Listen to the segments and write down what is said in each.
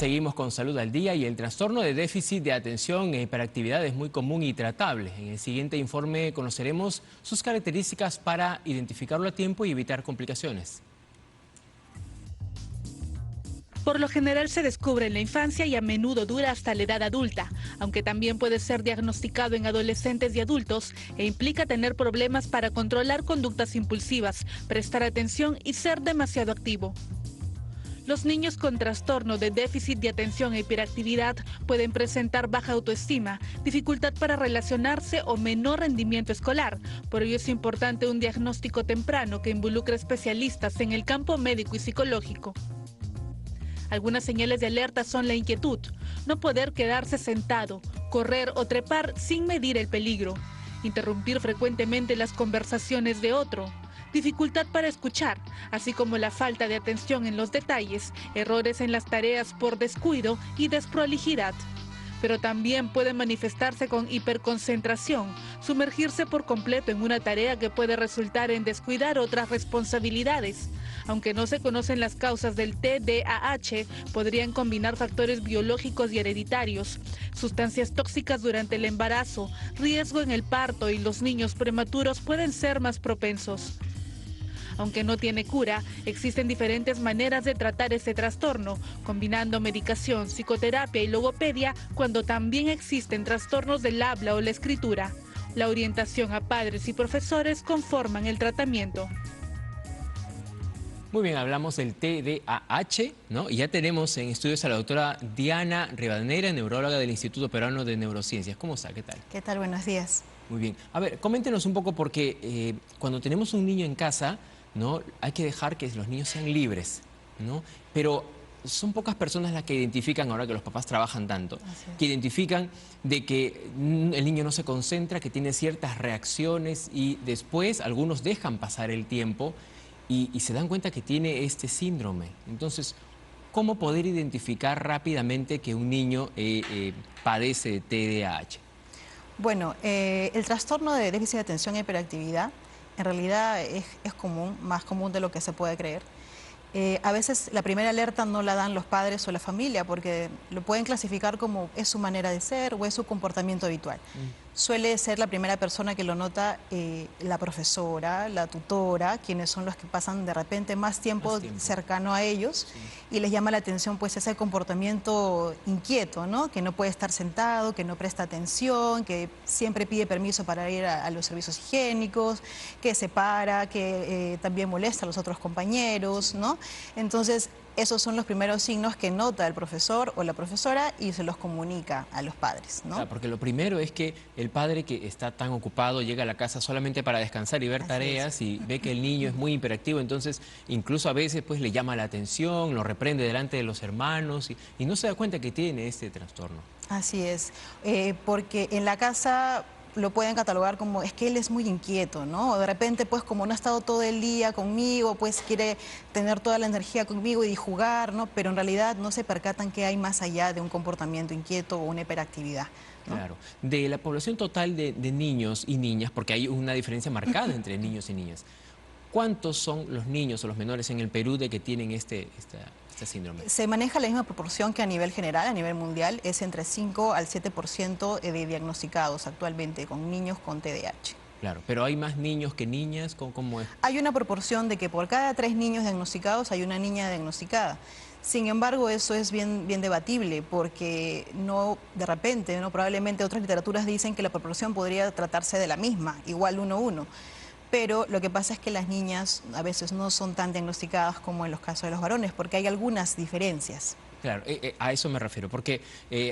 Seguimos con Salud al Día y el trastorno de déficit de atención e hiperactividad es muy común y tratable. En el siguiente informe conoceremos sus características para identificarlo a tiempo y evitar complicaciones. Por lo general se descubre en la infancia y a menudo dura hasta la edad adulta, aunque también puede ser diagnosticado en adolescentes y adultos e implica tener problemas para controlar conductas impulsivas, prestar atención y ser demasiado activo. Los niños con trastorno de déficit de atención e hiperactividad pueden presentar baja autoestima, dificultad para relacionarse o menor rendimiento escolar. Por ello es importante un diagnóstico temprano que involucre especialistas en el campo médico y psicológico. Algunas señales de alerta son la inquietud, no poder quedarse sentado, correr o trepar sin medir el peligro, interrumpir frecuentemente las conversaciones de otro, dificultad para escuchar, así como la falta de atención en los detalles, errores en las tareas por descuido y desprolijidad. Pero también puede manifestarse con hiperconcentración, sumergirse por completo en una tarea que puede resultar en descuidar otras responsabilidades. Aunque no se conocen las causas del TDAH, podrían combinar factores biológicos y hereditarios, sustancias tóxicas durante el embarazo, riesgo en el parto y los niños prematuros pueden ser más propensos. Aunque no tiene cura, existen diferentes maneras de tratar este trastorno, combinando medicación, psicoterapia y logopedia, cuando también existen trastornos del habla o la escritura. La orientación a padres y profesores conforman el tratamiento. Muy bien, hablamos del TDAH, ¿no? Y ya tenemos en estudios a la doctora Diana Rivadeneira, neuróloga del Instituto Peruano de Neurociencias. ¿Cómo está? ¿Qué tal? ¿Qué tal? Buenos días. Muy bien. A ver, coméntenos un poco porque cuando tenemos un niño en casa, ¿no? Hay que dejar que los niños sean libres, ¿no? Pero son pocas personas las que identifican, ahora que los papás trabajan tanto, que identifican de que el niño no se concentra, que tiene ciertas reacciones y después algunos dejan pasar el tiempo y se dan cuenta que tiene este síndrome. Entonces, ¿cómo poder identificar rápidamente que un niño padece de TDAH? Bueno, el trastorno de déficit de atención e hiperactividad en realidad es común, más común de lo que se puede creer. A veces la primera alerta no la dan los padres o la familia porque lo pueden clasificar como es su manera de ser o es su comportamiento habitual. Suele ser la primera persona que lo nota la profesora, la tutora, quienes son los que pasan de repente más tiempo cercano a ellos y les llama la atención pues ese comportamiento inquieto, ¿no? Que no puede estar sentado, que no presta atención, que siempre pide permiso para ir a los servicios higiénicos, que se para, que también molesta a los otros compañeros, ¿no? Entonces, esos son los primeros signos que nota el profesor o la profesora y se los comunica a los padres, ¿no? Claro, porque lo primero es que el padre que está tan ocupado llega a la casa solamente para descansar y ver tareas y ve que el niño es muy hiperactivo, entonces incluso a veces pues le llama la atención, lo reprende delante de los hermanos y no se da cuenta que tiene este trastorno. Así es, porque en la casa lo pueden catalogar como es que él es muy inquieto, ¿no? O de repente, pues como no ha estado todo el día conmigo, pues quiere tener toda la energía conmigo y jugar, ¿no? Pero en realidad no se percatan que hay más allá de un comportamiento inquieto o una hiperactividad, ¿no? Claro. De la población total de niños y niñas, porque hay una diferencia marcada entre niños y niñas, ¿cuántos son los niños o los menores en el Perú de que tienen este síndrome? Se maneja la misma proporción que a nivel general, a nivel mundial, es entre 5 al 7% de diagnosticados actualmente con niños con TDAH. Claro, pero hay más niños que niñas, ¿cómo es? Hay una proporción de que por cada 3 niños diagnosticados hay una niña diagnosticada. Sin embargo, eso es bien debatible porque no, de repente, ¿no? Probablemente otras literaturas dicen que la proporción podría tratarse de la misma, igual 1:1. Pero lo que pasa es que las niñas a veces no son tan diagnosticadas como en los casos de los varones, porque hay algunas diferencias. Claro, a eso me refiero, porque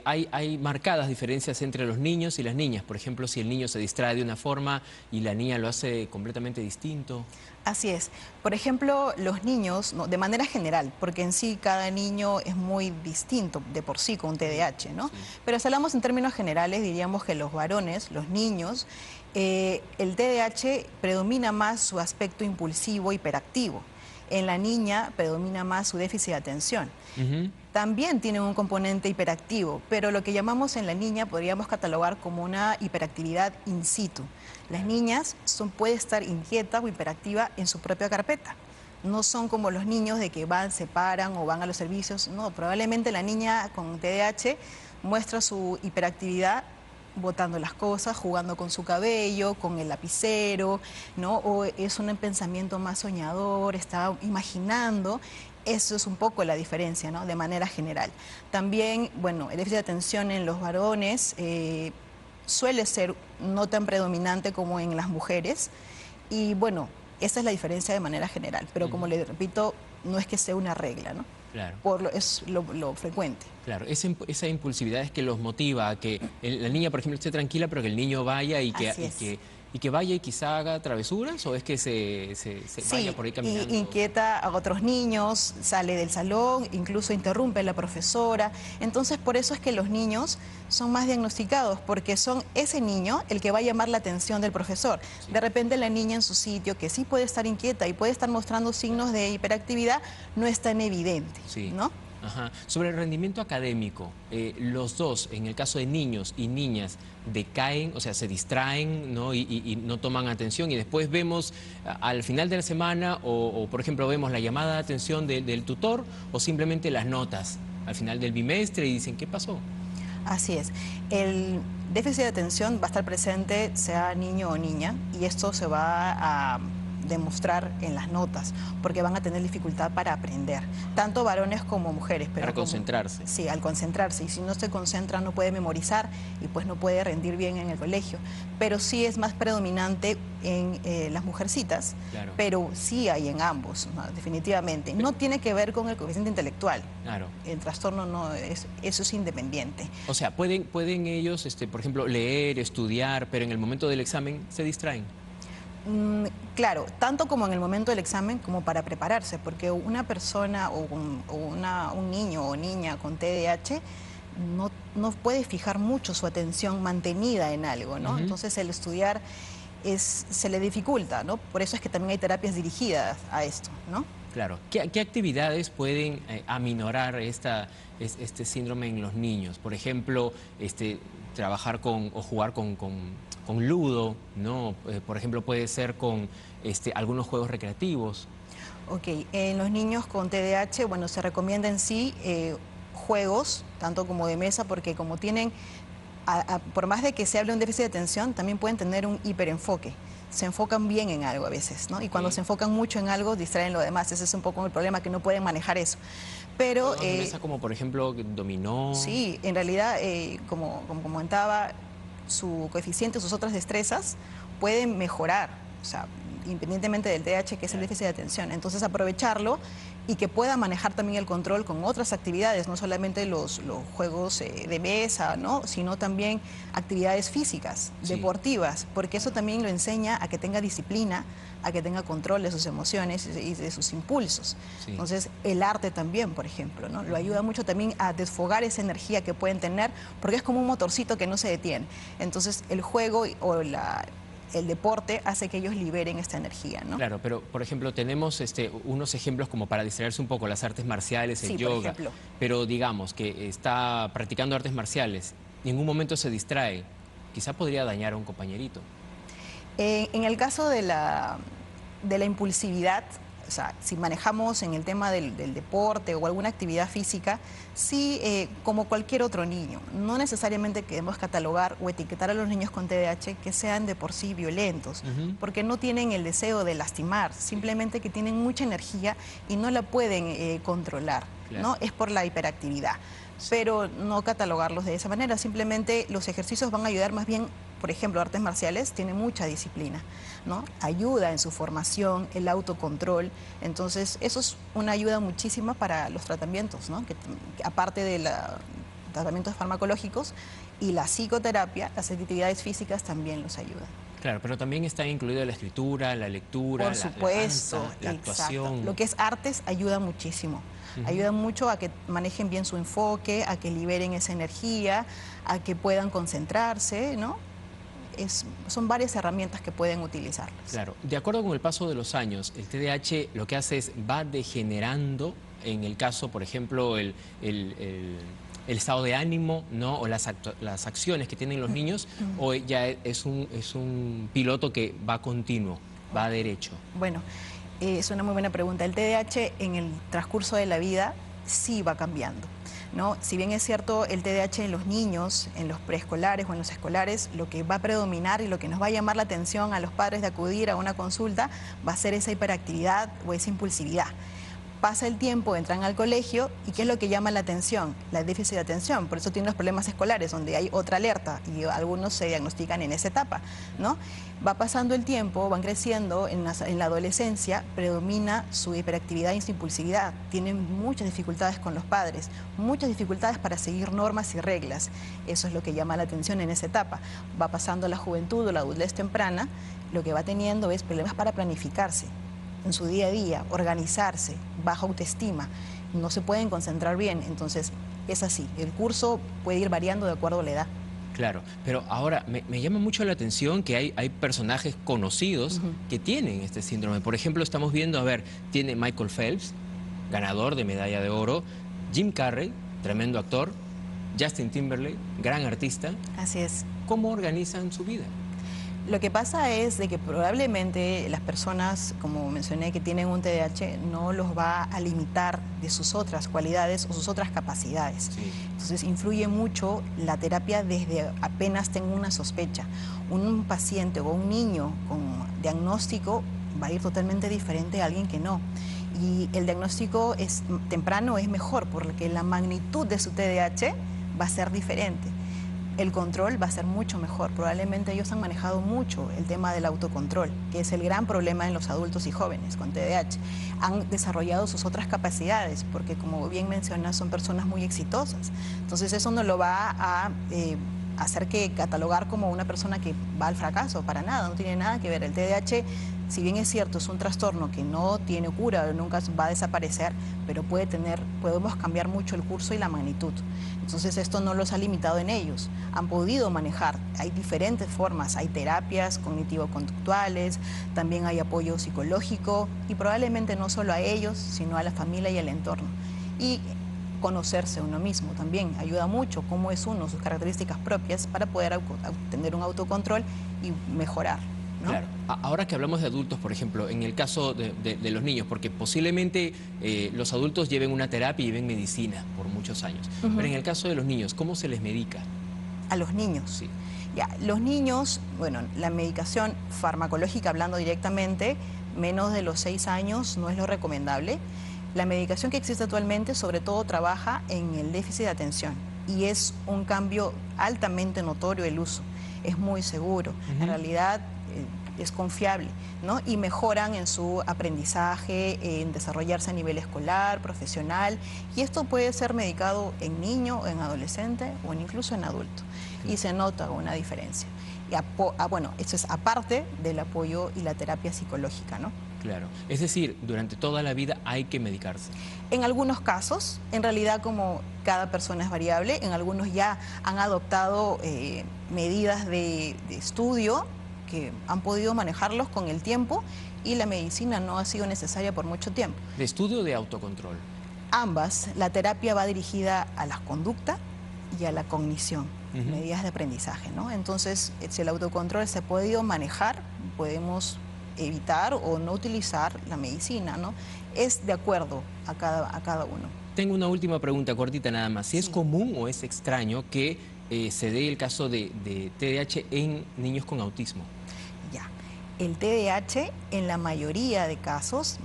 hay marcadas diferencias entre los niños y las niñas. Por ejemplo, si el niño se distrae de una forma y la niña lo hace completamente distinto. Así es. Por ejemplo, los niños, ¿no? De manera general, porque en sí cada niño es muy distinto de por sí con TDAH, ¿no? Sí. Pero si hablamos en términos generales, diríamos que los varones, los niños, el TDAH predomina más su aspecto impulsivo, hiperactivo. En la niña predomina más su déficit de atención. También tiene un componente hiperactivo, pero lo que llamamos en la niña podríamos catalogar como una hiperactividad in situ. Las niñas pueden estar inquietas o hiperactivas en su propia carpeta. No son como los niños de que van, se paran o van a los servicios. No, probablemente la niña con TDAH muestra su hiperactividad botando las cosas, jugando con su cabello, con el lapicero, ¿no? O es un pensamiento más soñador, está imaginando. Eso es un poco la diferencia, ¿no? De manera general. También, bueno, el déficit de atención en los varones suele ser no tan predominante como en las mujeres. Y bueno, esa es la diferencia de manera general. Pero como le repito, no es que sea una regla, ¿no? Claro. Es lo frecuente. Claro, esa impulsividad es que los motiva a que la niña, por ejemplo, esté tranquila, pero que el niño vaya y que vaya y quizá haga travesuras, o es que se vaya por ahí caminando. Inquieta a otros niños, sale del salón, incluso interrumpe a la profesora. Entonces, por eso es que los niños son más diagnosticados, porque son ese niño el que va a llamar la atención del profesor. Sí. De repente la niña en su sitio, que sí puede estar inquieta y puede estar mostrando signos de hiperactividad, no es tan evidente, sí, ¿no? Ajá. Sobre el rendimiento académico, los dos, en el caso de niños y niñas, decaen, o sea, se distraen, ¿no? y no toman atención, y después vemos al final de la semana o por ejemplo, vemos la llamada de atención del tutor o simplemente las notas al final del bimestre y dicen, ¿qué pasó? Así es. El déficit de atención va a estar presente, sea niño o niña, y esto se va a demostrar en las notas, porque van a tener dificultad para aprender, tanto varones como mujeres. Pero para concentrarse. Sí, al concentrarse, y si no se concentra no puede memorizar y pues no puede rendir bien en el colegio. Pero sí es más predominante en las mujercitas, claro, pero sí hay en ambos, ¿no? Definitivamente. No tiene que ver con el coeficiente intelectual. Claro. El trastorno no es, eso es independiente. O sea, pueden ellos, por ejemplo, leer, estudiar, pero en el momento del examen se distraen. Claro, tanto como en el momento del examen como para prepararse, porque una persona o un niño o niña con TDAH no puede fijar mucho su atención mantenida en algo, ¿no? Entonces el estudiar se le dificulta, ¿no? Por eso es que también hay terapias dirigidas a esto, ¿no? Claro. ¿Qué actividades pueden aminorar este síndrome en los niños? Por ejemplo, trabajar o jugar con ludo, ¿no? Por ejemplo, puede ser con algunos juegos recreativos. Ok, en los niños con TDAH, bueno, se recomienda en sí juegos, tanto como de mesa, porque como tienen, por más de que se hable de un déficit de atención, también pueden tener un hiperenfoque. Se enfocan bien en algo a veces, ¿no? Y cuando se enfocan mucho en algo, distraen lo demás. Ese es un poco el problema, que no pueden manejar eso. Pero de mesa, como por ejemplo dominó. Sí, en realidad, como comentaba, su coeficiente, sus otras destrezas pueden mejorar, o sea, independientemente del TDAH, que es el déficit de atención. Entonces, aprovecharlo y que pueda manejar también el control con otras actividades, no solamente los juegos de mesa, ¿no? Sino también actividades físicas, deportivas, porque eso también lo enseña a que tenga disciplina, a que tenga control de sus emociones y de sus impulsos. Sí. Entonces, el arte también, por ejemplo, ¿no? Lo ayuda mucho también a desfogar esa energía que pueden tener, porque es como un motorcito que no se detiene. Entonces, el juego o el deporte hace que ellos liberen esta energía, ¿no? Claro, pero por ejemplo tenemos unos ejemplos como para distraerse un poco, las artes marciales, el yoga, por ejemplo. Pero digamos que está practicando artes marciales, en ningún momento se distrae, quizá podría dañar a un compañerito. En el caso de la impulsividad, o sea, si manejamos en el tema del deporte o alguna actividad física, sí, como cualquier otro niño, no necesariamente queremos catalogar o etiquetar a los niños con TDAH que sean de por sí violentos, porque no tienen el deseo de lastimar, simplemente que tienen mucha energía y no la pueden controlar, ¿no? Es por la hiperactividad. Pero no catalogarlos de esa manera, simplemente los ejercicios van a ayudar más bien. Por ejemplo, artes marciales tiene mucha disciplina, ¿no? Ayuda en su formación, el autocontrol. Entonces, eso es una ayuda muchísima para los tratamientos, ¿no? Que aparte de los tratamientos farmacológicos y la psicoterapia, las actividades físicas también los ayudan. Claro, pero también está incluida la escritura, la lectura, por supuesto, la danza, la actuación. Lo que es artes ayuda muchísimo. Ayuda mucho a que manejen bien su enfoque, a que liberen esa energía, a que puedan concentrarse, ¿no? Son varias herramientas que pueden utilizarlas. Claro, de acuerdo con el paso de los años, el TDAH lo que hace es va degenerando, en el caso, por ejemplo, el estado de ánimo, ¿no? O las acciones que tienen los niños, o ya es un piloto que va continuo, va derecho. Bueno, Es una muy buena pregunta. El TDAH en el transcurso de la vida sí va cambiando, ¿no? Si bien es cierto, el TDAH en los niños, en los preescolares o en los escolares, lo que va a predominar y lo que nos va a llamar la atención a los padres de acudir a una consulta va a ser esa hiperactividad o esa impulsividad. Pasa el tiempo, entran al colegio y ¿qué es lo que llama la atención? La déficit de atención. Por eso tienen los problemas escolares, donde hay otra alerta y algunos se diagnostican en esa etapa, ¿no? Va pasando el tiempo, van creciendo, en la adolescencia predomina su hiperactividad y su impulsividad. Tienen muchas dificultades con los padres, muchas dificultades para seguir normas y reglas. Eso es lo que llama la atención en esa etapa. Va pasando la juventud o la adultez temprana, lo que va teniendo es problemas para planificarse en su día a día, organizarse, baja autoestima, no se pueden concentrar bien. Entonces es así, el curso puede ir variando de acuerdo a la edad. Claro, pero ahora me llama mucho la atención que hay personajes conocidos que tienen este síndrome. Por ejemplo, estamos viendo, a ver, tiene Michael Phelps, ganador de medalla de oro, Jim Carrey, tremendo actor, Justin Timberlake, gran artista. Así es. ¿Cómo organizan su vida? Lo que pasa es de que probablemente las personas, como mencioné, que tienen un TDAH, no los va a limitar de sus otras cualidades o sus otras capacidades. Sí. Entonces influye mucho la terapia desde apenas tengo una sospecha. Un paciente o un niño con diagnóstico va a ir totalmente diferente a alguien que no. Y el diagnóstico temprano es mejor porque la magnitud de su TDAH va a ser diferente. El control va a ser mucho mejor. Probablemente ellos han manejado mucho el tema del autocontrol, que es el gran problema en los adultos y jóvenes con TDAH. Han desarrollado sus otras capacidades, porque como bien mencionas, son personas muy exitosas. Entonces eso no lo va a hacer que catalogar como una persona que va al fracaso, para nada, no tiene nada que ver. El TDAH, si bien es cierto, es un trastorno que no tiene cura, nunca va a desaparecer, pero podemos cambiar mucho el curso y la magnitud. Entonces esto no los ha limitado en ellos, han podido manejar, hay diferentes formas, hay terapias cognitivo-conductuales, también hay apoyo psicológico y probablemente no solo a ellos, sino a la familia y al entorno. Y conocerse uno mismo también ayuda mucho, cómo es uno, sus características propias para poder tener un autocontrol y mejorar, ¿no? Claro. Ahora que hablamos de adultos, por ejemplo, en el caso de los niños, porque posiblemente los adultos lleven una terapia y lleven medicina por muchos años, pero en el caso de los niños, ¿cómo se les medica? A los niños. Sí. Ya, los niños, bueno, la medicación farmacológica, hablando directamente, menos de los 6 años no es lo recomendable. La medicación que existe actualmente sobre todo trabaja en el déficit de atención y es un cambio altamente notorio el uso, es muy seguro, en realidad es confiable, ¿no? Y mejoran en su aprendizaje, en desarrollarse a nivel escolar, profesional, y esto puede ser medicado en niño, en adolescente o incluso en adulto, y se nota una diferencia. Y bueno, esto es aparte del apoyo y la terapia psicológica, ¿no? Claro, es decir, durante toda la vida hay que medicarse. En algunos casos, en realidad como cada persona es variable, en algunos ya han adoptado medidas de estudio que han podido manejarlos con el tiempo y la medicina no ha sido necesaria por mucho tiempo. ¿De estudio o de autocontrol? Ambas, la terapia va dirigida a la conducta y a la cognición, medidas de aprendizaje, ¿no? Entonces, si el autocontrol se ha podido manejar, podemos evitar o no utilizar la medicina, ¿no? Es de acuerdo a cada uno. Tengo una última pregunta cortita nada más. ¿Si es común o es extraño que se dé el caso de TDAH en niños con autismo? Ya, el TDAH en la mayoría de casos,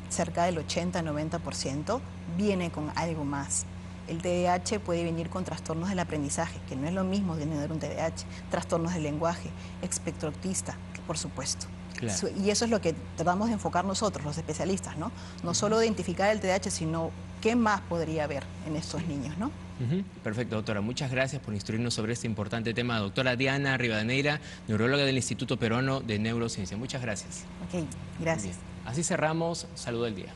cerca del 80-90%, viene con algo más. El TDAH puede venir con trastornos del aprendizaje, que no es lo mismo de tener un TDAH, trastornos del lenguaje, espectro autista, por supuesto. Claro. Y eso es lo que tratamos de enfocar nosotros, los especialistas, ¿no? No solo identificar el TDAH, sino qué más podría haber en estos niños, ¿no? Perfecto, doctora. Muchas gracias por instruirnos sobre este importante tema. Doctora Diana Rivadeneira, neuróloga del Instituto Peruano de Neurociencia. Muchas gracias. Ok, gracias. Bien. Así cerramos Salud del Día.